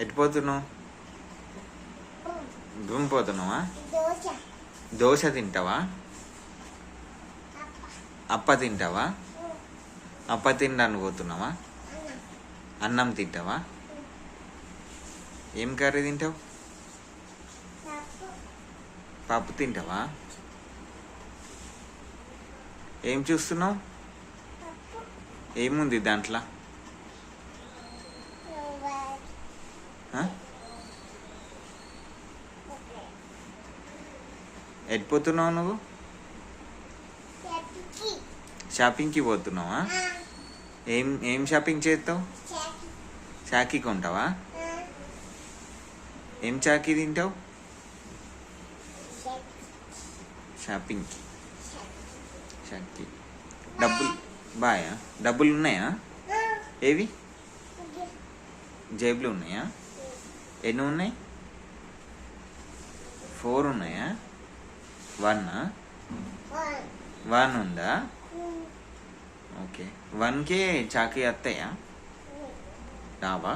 ఎటు పోతున్నావు? రూమ్ పోతున్నావా? దోశ తింటావా? అప్ప తింటావా? అప్ప తినడానికి పోతున్నావా? అన్నం తింటావా? ఏం కర్రీ తింటావు? పప్పు తింటావా? ఏం చూస్తున్నావు? ఏముంది దాంట్లో? ఎటు పోతున్నావు నువ్వు? షాపింగ్కి పోతున్నావా? ఏం షాపింగ్ చేస్తావు? చాకీ కొంటావా? ఏం చాకీ తింటావు? షాపింగ్ చాకీ. డబ్బులు బాయా? డబ్బులు ఉన్నాయా? ఏవి? జేబులు ఉన్నాయా? ఎన్ని ఉన్నాయి? 4 ఉన్నాయా? 1 ఉందా? ఓకే, 1కే చాకీ వస్తాయా? రావా?